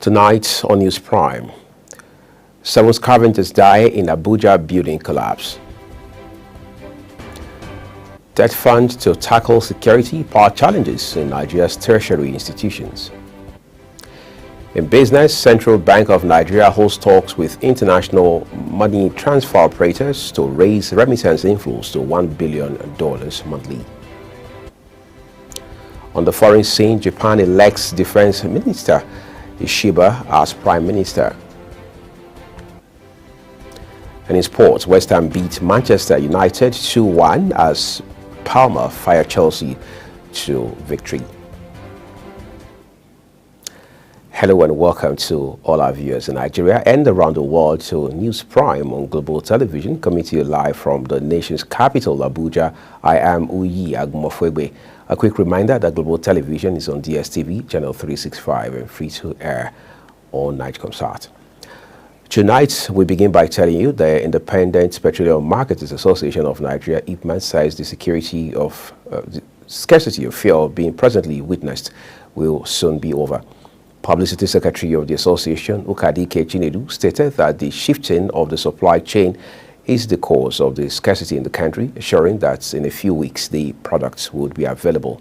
Tonight on News Prime, 7 scavengers die in Abuja building collapse. Debt fund to tackle security power challenges in Nigeria's tertiary institutions. In business, Central Bank of Nigeria holds talks with international money transfer operators to raise remittance inflows to $1 billion monthly. On the foreign scene, Japan elects Defense Minister Ishiba as Prime Minister. And in sports, West Ham beat Manchester United 2-1 as Palmer fired Chelsea to victory. Hello and welcome to all our viewers in Nigeria and around the world to News Prime on Global Television, coming to you live from the nation's capital, Abuja. I am Uyi Agumofwebe. A quick reminder that Global Television is on DSTV, channel 365, and free to air on Nigecomsat. Tonight, we begin by telling you the Independent Petroleum Marketers Association of Nigeria, IPMAN, says the scarcity of fuel being presently witnessed will soon be over. Publicity Secretary of the association, Ukadike Chinedu, stated that the shifting of the supply chain is the cause of the scarcity in the country, assuring that in a few weeks the products would be available.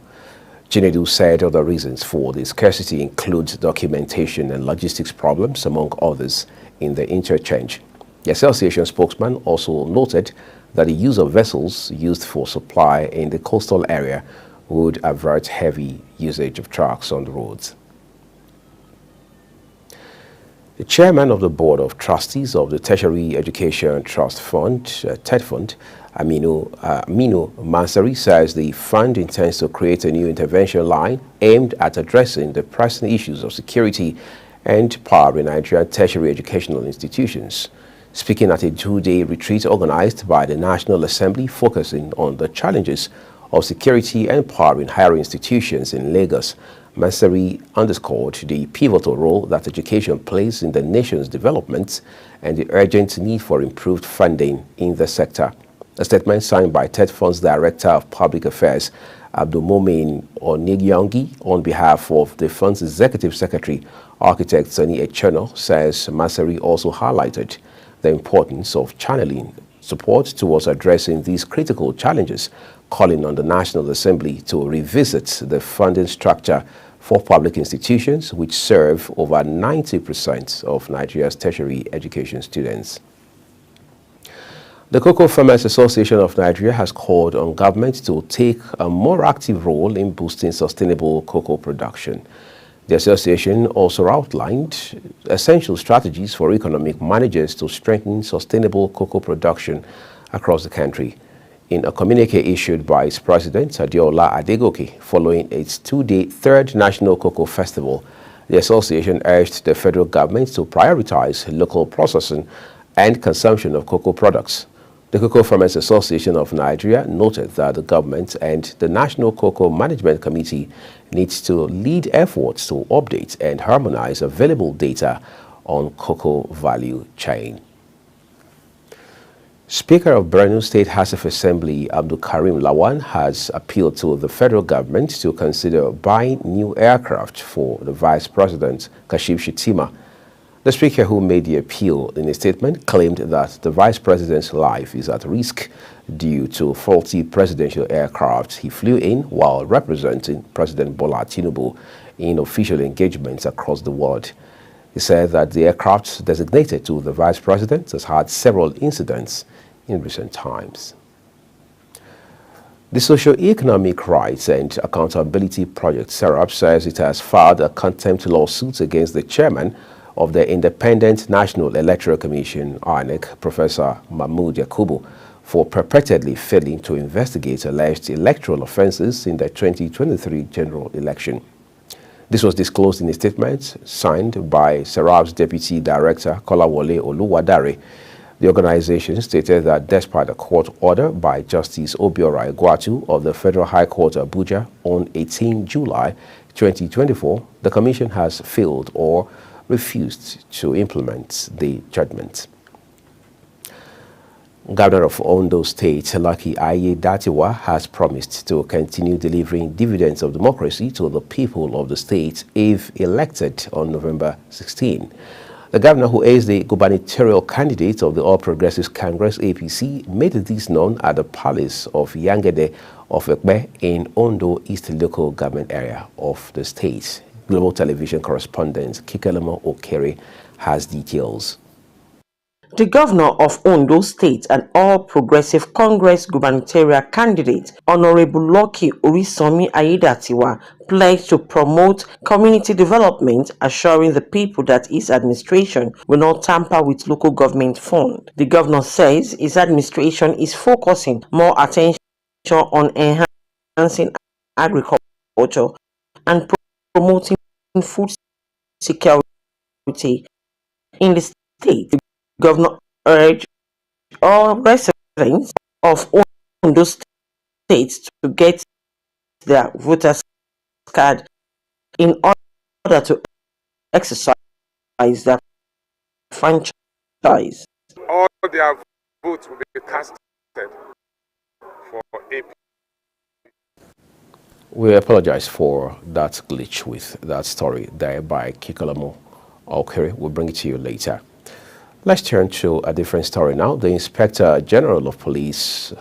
Chinedu said other reasons for the scarcity include documentation and logistics problems, among others, in the interchange. The association spokesman also noted that the use of vessels used for supply in the coastal area would avert heavy usage of trucks on the roads. The chairman of the Board of Trustees of the Tertiary Education Trust Fund, TED Fund, Aminu Mansari, says the fund intends to create a new intervention line aimed at addressing the pressing issues of security and power in Nigerian tertiary educational institutions. Speaking at a two-day retreat organized by the National Assembly focusing on the challenges of security and power in higher institutions in Lagos, Mansari underscored the pivotal role that education plays in the nation's development and the urgent need for improved funding in the sector. A statement signed by TED Fund's Director of Public Affairs, Abdulmomin Onigyangi, on behalf of the fund's Executive Secretary, Architect Sani Echeno, says Mansari also highlighted the importance of channeling support towards addressing these critical challenges, calling on the National Assembly to revisit the funding structure for public institutions, which serve over 90% of Nigeria's tertiary education students. The Cocoa Farmers Association of Nigeria has called on government to take a more active role in boosting sustainable cocoa production. The association also outlined essential strategies for economic managers to strengthen sustainable cocoa production across the country. In a communique issued by its president, Adeola Adegoke, following its two-day third National Cocoa Festival, the association urged the federal government to prioritize local processing and consumption of cocoa products. The Cocoa Farmers Association of Nigeria noted that the government and the National Cocoa Management Committee needs to lead efforts to update and harmonize available data on cocoa value chain. Speaker of Borno State House of Assembly Abdul Karim Lawan has appealed to the federal government to consider buying new aircraft for the Vice President Kashim Shettima. The speaker, who made the appeal in a statement, claimed that the Vice President's life is at risk due to faulty presidential aircraft he flew in while representing President Bola Tinubu in official engagements across the world. He said that the aircraft designated to the Vice President has had several incidents in recent times. The Socio-Economic Rights and Accountability Project, SERAP, says it has filed a contempt lawsuit against the chairman of the Independent National Electoral Commission, INEC, Professor Mahmood Yakubu, for perpetually failing to investigate alleged electoral offenses in the 2023 general election. This was disclosed in a statement signed by SERAP's Deputy Director, Kolawole Oluwadare. The organization stated that despite a court order by Justice Obiora Egwatu of the Federal High Court Abuja on 18 July 2024, the commission has failed or refused to implement the judgment. Governor of Ondo State, Lucky Aiyedatiwa, has promised to continue delivering dividends of democracy to the people of the state if elected on November 16. The governor, who is the gubernatorial candidate of the All Progressives Congress APC, made this known at the palace of Yangede of Ekbe in Ondo East local government area of the state. Global television correspondent Kikelemo Okere has details. The governor of Ondo State and All Progressive Congress gubernatorial candidate, Honorable Lucky Orisomi Aiyedatiwa, pledged to promote community development, assuring the people that his administration will not tamper with local government funds. The governor says his administration is focusing more attention on enhancing agriculture and promoting food security in the state. The governor urged all residents of Ondo State to get their voters card in order to exercise their franchise. All their votes will be casted for AP. We apologize for that glitch with that story there by Kikelemo Okere. We'll bring it to you later. Let's turn to a different story now. The Inspector General of Police,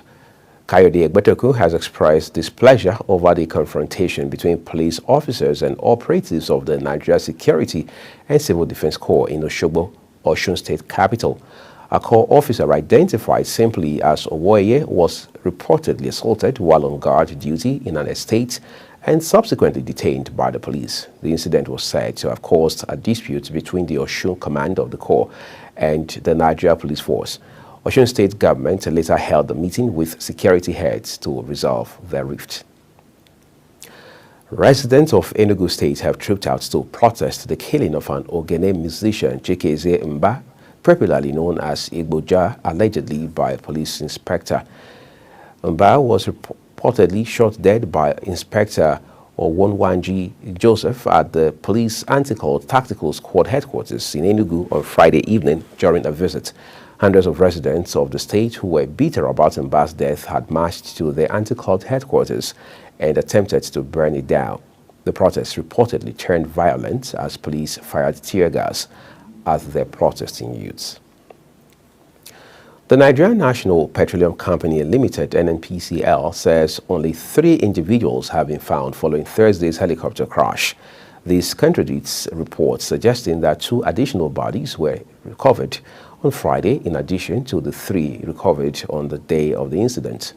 Kayode Egbetoku, has expressed displeasure over the confrontation between police officers and operatives of the Nigeria Security and Civil Defense Corps in Osogbo, Osun State capital. A corps officer identified simply as Owoye was reportedly assaulted while on guard duty in an estate and subsequently detained by the police. The incident was said to have caused a dispute between the Osun command of the corps and the Nigeria Police Force. Osun State government later held a meeting with security heads to resolve their rift. Residents of Enugu State have trooped out to protest the killing of an Ogene musician, Chikeze Mba, popularly known as Igboja, allegedly by a police inspector. Mba was reportedly shot dead by Inspector Owonwanji Joseph at the Police Anti-Cult Tactical Squad headquarters in Enugu on Friday evening during a visit. Hundreds of residents of the state who were bitter about Mba's death had marched to the Anti-Cult headquarters and attempted to burn it down. The protest reportedly turned violent as police fired tear gas at their protesting youths. The Nigerian National Petroleum Company Limited, NNPCL, says only 3 individuals have been found following Thursday's helicopter crash. This contradicts reports suggesting that 2 additional bodies were recovered on Friday in addition to the 3 recovered on the day of the incident.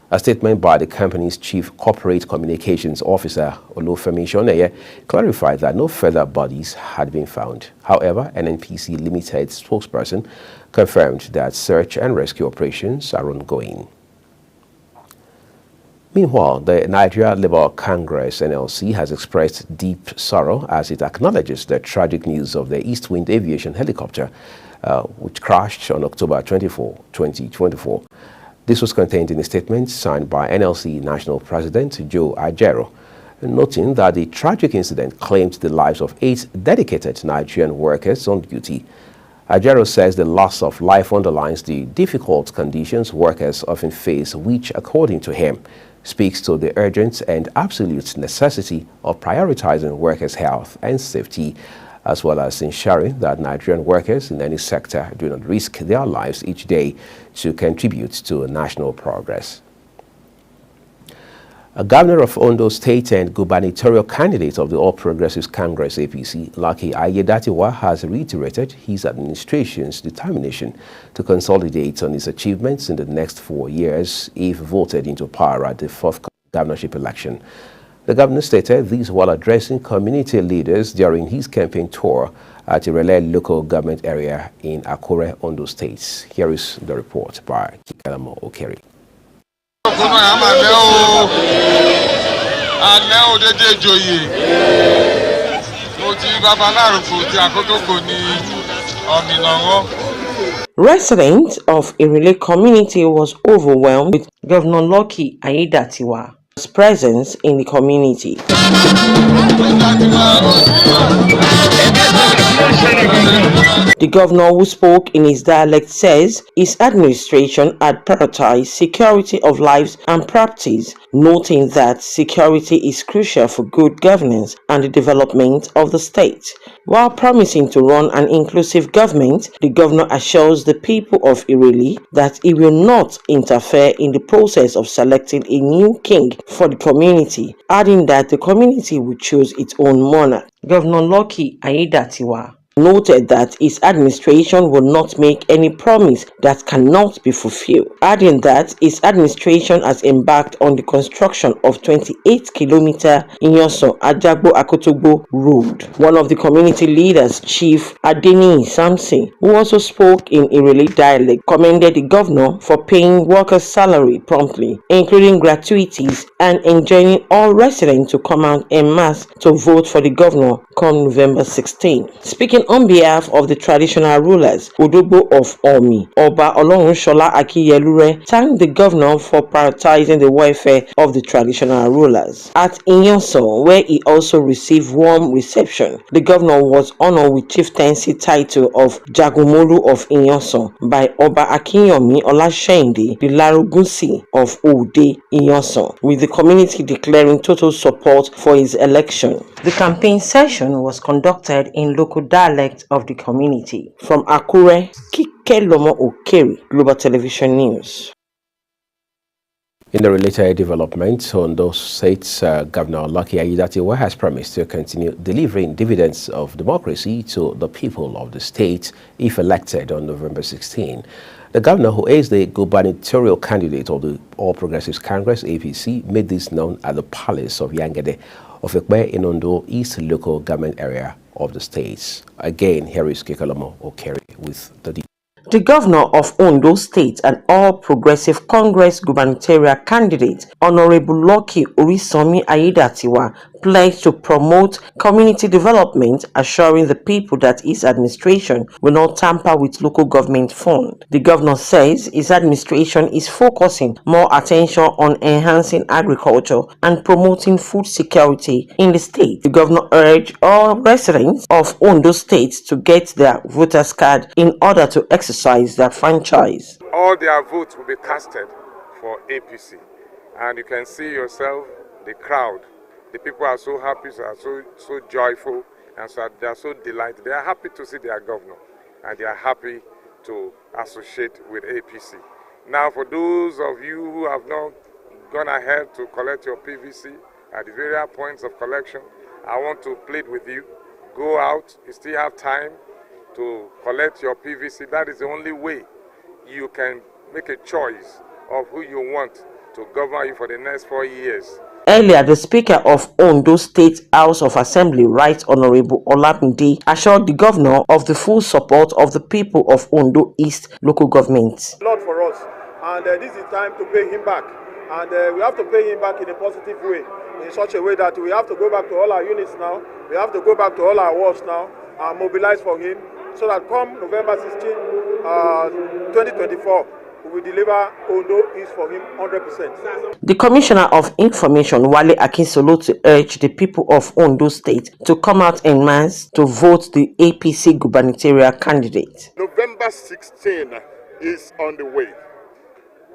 A statement by the company's Chief Corporate Communications Officer, Olufemi Shoneye, clarified that no further bodies had been found. However, NNPC Limited spokesperson confirmed that search and rescue operations are ongoing. Meanwhile, the Nigeria Labour Congress (NLC) has expressed deep sorrow as it acknowledges the tragic news of the Eastwind Aviation helicopter, which crashed on October 24, 2024. This was contained in a statement signed by NLC National President Joe Ajero, noting that the tragic incident claimed the lives of 8 dedicated Nigerian workers on duty. Ajero says the loss of life underlines the difficult conditions workers often face, which, according to him, speaks to the urgent and absolute necessity of prioritizing workers' health and safety, as well as ensuring that Nigerian workers in any sector do not risk their lives each day to contribute to national progress. A governor of Ondo State and gubernatorial candidate of the All Progressives Congress APC, Lucky Aiyedatiwa, has reiterated his administration's determination to consolidate on his achievements in the next 4 years if voted into power at the forthcoming governorship election. The governor stated this while addressing community leaders during his campaign tour at Irele local government area in Akure, Ondo State. Here is the report by Kikelemo Okere. Residents of Irele community was overwhelmed with Governor Lucky Aiyedatiwa. presence in the community. The governor, who spoke in his dialect, says his administration had prioritized security of lives and properties, noting that security is crucial for good governance and the development of the state. While promising to run an inclusive government, the governor assures the people of Ireli that he will not interfere in the process of selecting a new king for the community, adding that the community will choose its own monarch. Governor Lucky Aiyedatiwa noted that his administration will not make any promise that cannot be fulfilled, adding that his administration has embarked on the construction of 28-kilometer Inyoso-Ajagbo Akotogbo Road. One of the community leaders, Chief Adeni Samson, who also spoke in Ireli dialect, commended the governor for paying workers' salary promptly, including gratuities, and enjoining all residents to come out en masse to vote for the governor come November 16. Speaking on behalf of the traditional rulers, Odogbo of Omi, Oba Olorunshola Akiyelure thanked the governor for prioritizing the welfare of the traditional rulers. At Inyoso, where he also received warm reception, the governor was honored with chieftaincy title of Jagumolu of Inyoso by Oba Akinyomi Olashendi, the Larugunsi of Ode Inyoso, with the community declaring total support for his election. The campaign session was conducted in local dialect of the community. From Akure, Kikelomo Okeri, Global Television News. In the related developments, Ondo State Governor Lucky Aiyedatiwa has promised to continue delivering dividends of democracy to the people of the state if elected on November 16. The governor, who is the gubernatorial candidate of the All Progressives Congress (APC), made this known at the Palace of Yangede of Ekpe in Ondo East local government area of the states. Again, here is Kikelomo Okeri with the details. The governor of Ondo State and All Progressive Congress gubernatorial candidate, Honorable Lucky Orisonmi Aiyedatiwa, pledged to promote community development, assuring the people that his administration will not tamper with local government funds. The governor says his administration is focusing more attention on enhancing agriculture and promoting food security in the state. The governor urged all residents of Ondo State to get their voters card in order to exercise their franchise. All their votes will be casted for APC, and you can see yourself, the crowd. The people are so happy, are so joyful, and so they are so delighted. They are happy to see their governor, and they are happy to associate with APC. Now, for those of you who have not gone ahead to collect your PVC at the various points of collection, I want to plead with you. Go out. You still have time to collect your PVC. That is the only way you can make a choice of who you want to govern you for the next 4 years. Earlier, the Speaker of Ondo State House of Assembly, Right Honorable Olamide, assured the governor of the full support of the people of Ondo East local government. A lot for us, and this is time to pay him back, and we have to pay him back in a positive way, in such a way that we have to go back to all our units now, we have to go back to all our wards now, and mobilize for him, so that come November 16, 2024, we deliver Ondo East for him 100%. The Commissioner of Information, Wale Akinsolo, to urge the people of Ondo State to come out en masse to vote the APC gubernatorial candidate. November 16 is on the way.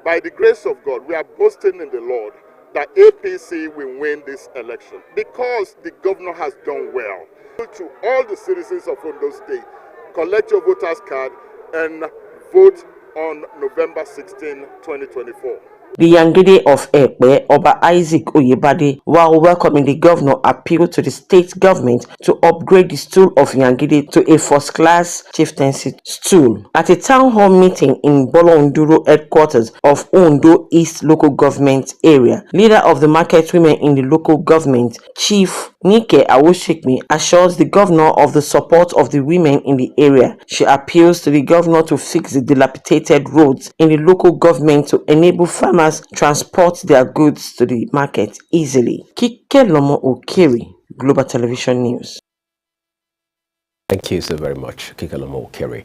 By the grace of God, we are boasting in the Lord that APC will win this election because the governor has done well. To all the citizens of Ondo State, collect your voters card and vote on November 16, 2024. The Yangede of Ekpe, Oba Isaac Oyebade, while welcoming the governor, appealed to the state government to upgrade the stool of Yangede to a first-class chieftaincy stool. At a town hall meeting in Bolonduro headquarters of Ondo East local government area, leader of the market women in the local government, Chief Nike Awoshikmi, assures the governor of the support of the women in the area. She appeals to the governor to fix the dilapidated roads in the local government to enable farmers transport their goods to the market easily. Kikelomo Okeri, Global Television News. Thank you so very much, Kikelomo Okeri.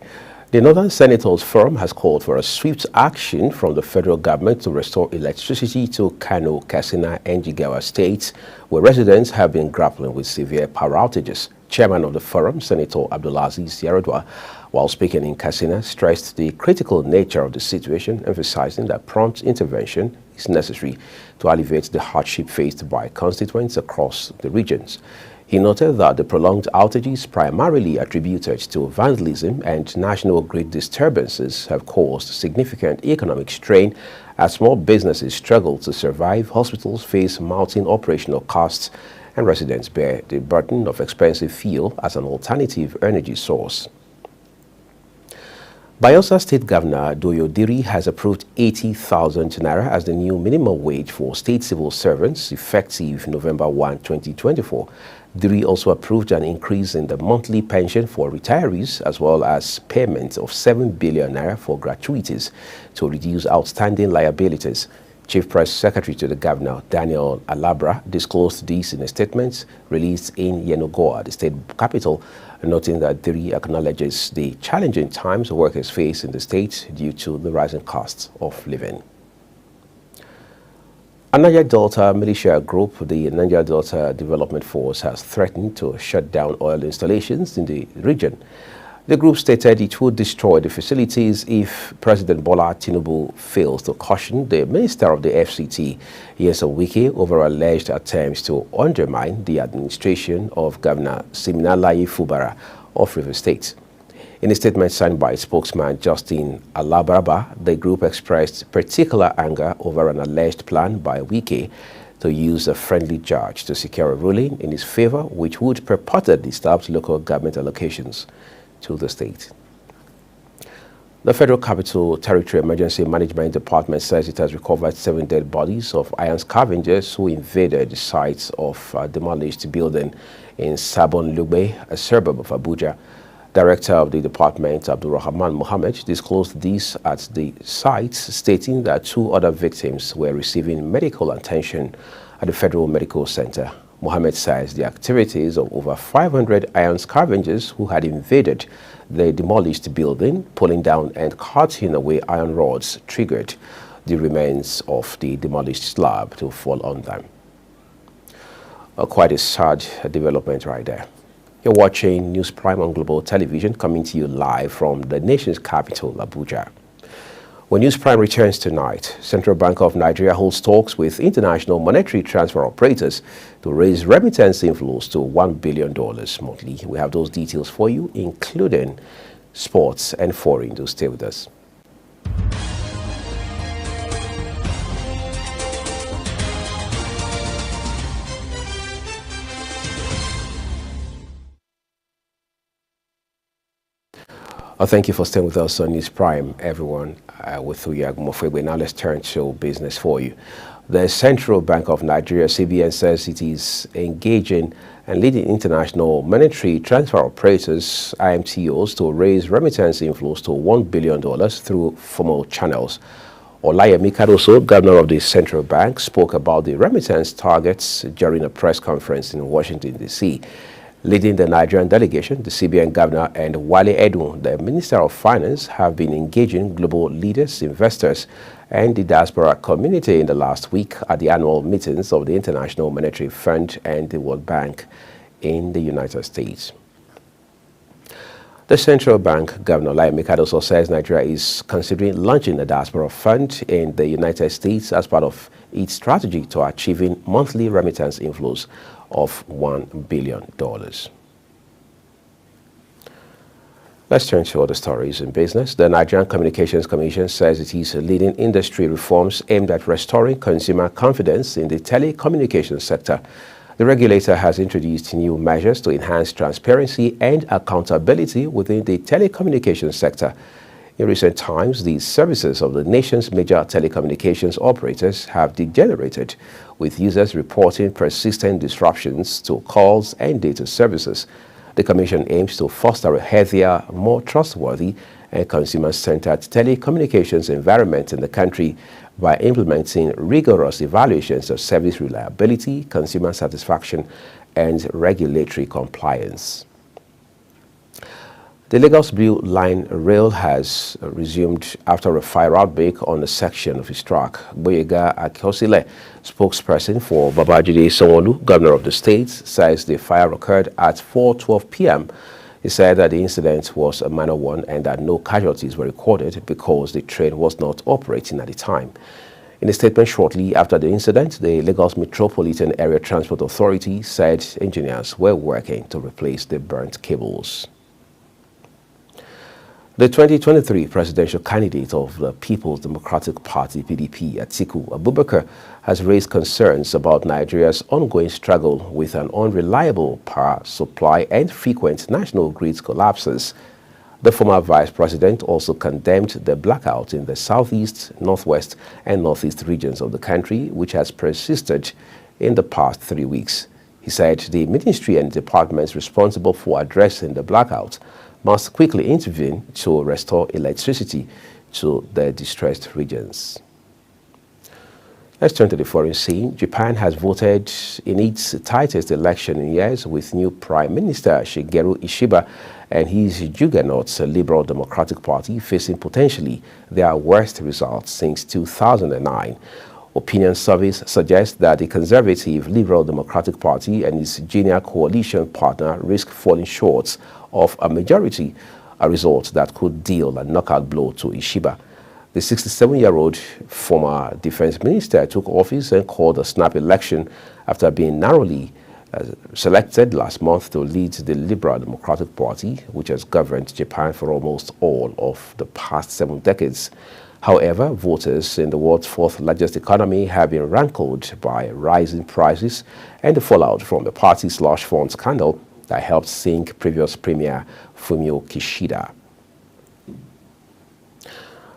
The Northern Senators Forum has called for a swift action from the federal government to restore electricity to Kano, Katsina, and Jigawa states, where residents have been grappling with severe power outages. Chairman of the forum, Senator Abdulaziz Yaradua, while speaking in Katsina, stressed the critical nature of the situation, emphasizing that prompt intervention is necessary to alleviate the hardship faced by constituents across the regions. He noted that the prolonged outages, primarily attributed to vandalism and national grid disturbances, have caused significant economic strain as small businesses struggle to survive, hospitals face mounting operational costs, and residents bear the burden of expensive fuel as an alternative energy source. Bayelsa State Governor Doyo Diri has approved 80,000 naira as the new minimum wage for state civil servants effective November 1, 2024. Diri also approved an increase in the monthly pension for retirees as well as payment of 7 billion naira for gratuities to reduce outstanding liabilities. Chief Press Secretary to the Governor, Daniel Alabra, disclosed this in a statement released in Yenagoa, the state capital, noting that Diri acknowledges the challenging times workers face in the state due to the rising costs of living. A Niger Delta militia group, the Niger Delta Development Force, has threatened to shut down oil installations in the region. The group stated it would destroy the facilities if President Bola Tinubu fails to caution the Minister of the FCT, Nyesom Wike, over alleged attempts to undermine the administration of Governor Siminalayi Fubara of Rivers State. In a statement signed by spokesman Justin Alabraba, the group expressed particular anger over an alleged plan by Wike to use a friendly judge to secure a ruling in his favor, which would purportedly stop local government allocations to the state. The Federal Capital Territory Emergency Management Department says it has recovered 7 dead bodies of iron scavengers who invaded the sites of a demolished building in Sabon Lugbe, a suburb of Abuja. Director of the department, Abdulrahman Mohammed, disclosed this at the site, stating that 2 other victims were receiving medical attention at the Federal Medical Center. Mohammed says the activities of over 500 iron scavengers who had invaded the demolished building, pulling down and cutting away iron rods, triggered the remains of the demolished slab to fall on them. Quite a sad development right there. You're watching News Prime on Global Television, coming to you live from the nation's capital, Abuja. When News Prime returns tonight, Central Bank of Nigeria holds talks with international monetary transfer operators to raise remittance inflows to $1 billion monthly. We have those details for you, including sports and foreign. Do stay with us. Thank you for staying with us on News Prime, everyone. With Uyag Mofegwe. Now let's turn to business for you. The Central Bank of Nigeria, CBN, says it is engaging and leading international monetary transfer operators, IMTOs, to raise remittance inflows to $1 billion through formal channels. Olayemi Kadoso, governor of the Central Bank, spoke about the remittance targets during a press conference in Washington, D.C. Leading the Nigerian delegation, the CBN governor and Wale Edun, the Minister of Finance, have been engaging global leaders, investors, and the diaspora community in the last week at the annual meetings of the International Monetary Fund and the World Bank in the United States. The Central Bank Governor Olayemi Kadoso says Nigeria is considering launching a diaspora fund in the United States as part of its strategy to achieving monthly remittance inflows of $1 billion. Let's turn to other stories in business. The Nigerian Communications Commission says it is leading industry reforms aimed at restoring consumer confidence in the telecommunications sector. The regulator has introduced new measures to enhance transparency and accountability within the telecommunications sector. In recent times, the services of the nation's major telecommunications operators have degenerated, with users reporting persistent disruptions to calls and data services. The Commission aims to foster a healthier, more trustworthy, and consumer-centered telecommunications environment in the country by implementing rigorous evaluations of service reliability, consumer satisfaction, and regulatory compliance. The Lagos Blue Line rail has resumed after a fire outbreak on a section of its track. Boyega Akosile, spokesperson for Babajide Sanwo-Olu, governor of the state, says the fire occurred at 4:12 p.m. He said that the incident was a minor one and that no casualties were recorded because the train was not operating at the time. In a statement shortly after the incident, the Lagos Metropolitan Area Transport Authority said engineers were working to replace the burnt cables. The 2023 presidential candidate of the People's Democratic Party, PDP, Atiku Abubakar, has raised concerns about Nigeria's ongoing struggle with an unreliable power supply and frequent national grid collapses. The former vice president also condemned the blackout in the southeast, northwest, and northeast regions of the country, which has persisted in the past 3 weeks. He said the ministry and departments responsible for addressing the blackout must quickly intervene to restore electricity to the distressed regions. Let's turn to the foreign scene. Japan has voted in its tightest election in years, with new Prime Minister Shigeru Ishiba and his juggernaut Liberal Democratic Party facing potentially their worst results since 2009. Opinion surveys suggest that the conservative Liberal Democratic Party and its junior coalition partner risk falling short of a majority, a result that could deal a knockout blow to Ishiba. The 67-year-old former defense minister took office and called a snap election after being narrowly selected last month to lead the Liberal Democratic Party, which has governed Japan for almost all of the past 7 decades. However, voters in the world's fourth largest economy have been rankled by rising prices and the fallout from the party's slush fund scandal that helped sink previous premier Fumio Kishida.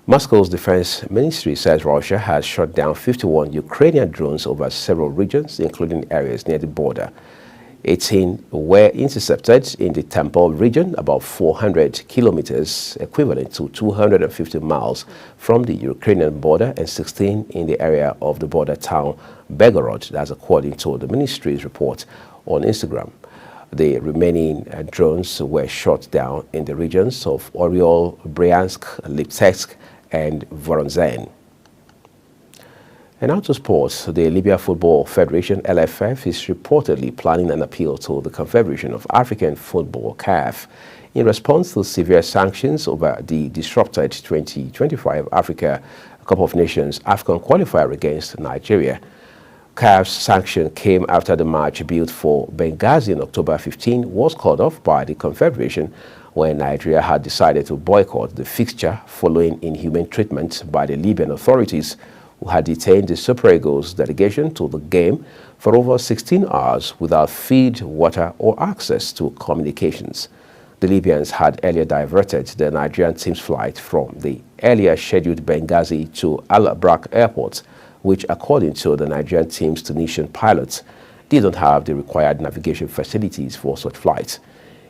Moscow's defense ministry says Russia has shot down 51 Ukrainian drones over several regions, including areas near the border. 18 were intercepted in the Tempel region, about 400 kilometers, equivalent to 250 miles from the Ukrainian border, and 16 in the area of the border town Belgorod, that's according to the ministry's report on Instagram. The remaining drones were shot down in the regions of Oriol, Bryansk, Lipetsk, and Voronezh. And now to sports. The Libya Football Federation, LFF, is reportedly planning an appeal to the Confederation of African Football, CAF, in response to severe sanctions over the disrupted 2025 Africa Cup of Nations AFCON qualifier against Nigeria. CAF's sanction came after the match built for Benghazi on October 15 was called off by the Confederation when Nigeria had decided to boycott the fixture following inhumane treatment by the Libyan authorities, who had detained the Super Eagles delegation to the game for over 16 hours without feed, water, or access to communications. The Libyans had earlier diverted the Nigerian team's flight from the earlier scheduled Benghazi to Al-Brak Airport, which, according to the Nigerian team's Tunisian pilots, didn't have the required navigation facilities for such flights.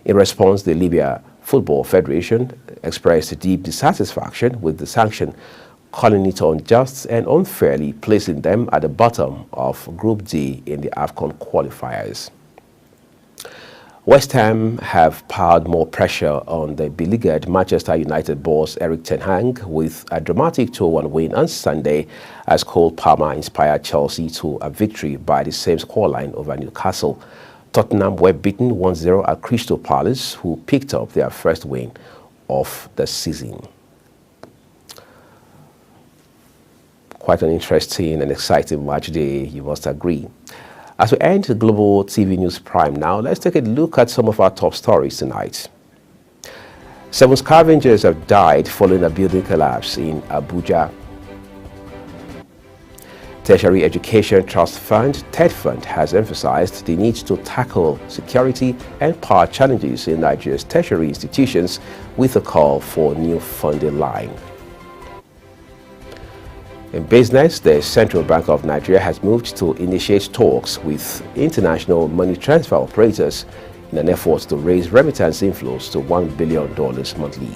In response, the Libya Football Federation expressed deep dissatisfaction with the sanction, calling it unjust and unfairly placing them at the bottom of Group D in the AFCON qualifiers. West Ham have piled more pressure on the beleaguered Manchester United boss Erik ten Hag with a dramatic 2-1 win on Sunday as Cole Palmer inspired Chelsea to a victory by the same scoreline over Newcastle. Tottenham were beaten 1-0 at Crystal Palace, who picked up their first win of the season. Quite an interesting and exciting match day, you must agree. As we end the Global TV News Prime now, let's take a look at some of our top stories tonight. 7 scavengers have died following a building collapse in Abuja. Tertiary Education Trust Fund, TED Fund, has emphasized the need to tackle security and power challenges in Nigeria's tertiary institutions with a call for new funding line. In business, the Central Bank of Nigeria has moved to initiate talks with international money transfer operators in an effort to raise remittance inflows to $1 billion monthly.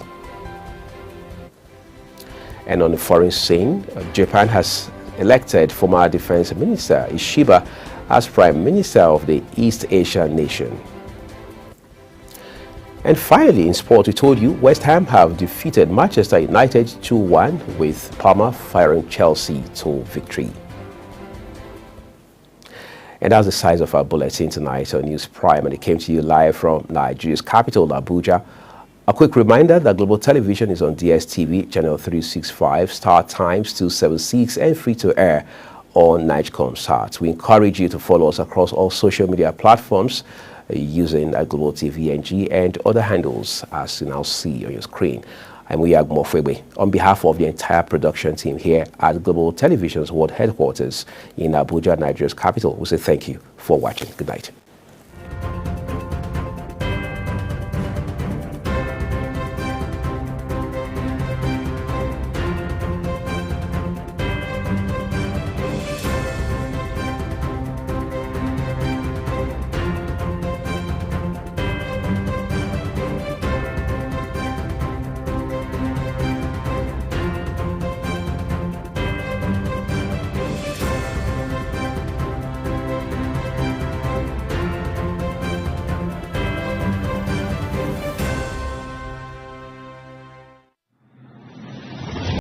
And on the foreign scene, Japan has elected former Defense Minister Ishiba as Prime Minister of the East Asian nation. And finally, in sport, we told you West Ham have defeated Manchester United 2-1, with Palmer firing Chelsea to victory. And that's the size of our bulletin tonight on News Prime, and it came to you live from Nigeria's capital, Abuja. A quick reminder that Global Television is on DSTV, channel 365, Star Times 276, and free to air on Nigecomsat. We encourage you to follow us across all social media platforms using Global TV NG and other handles as you now see on your screen. I'm Uyag Mofwebe. On behalf of the entire production team here at Global Television's World Headquarters in Abuja, Nigeria's capital, we say thank you for watching. Good night.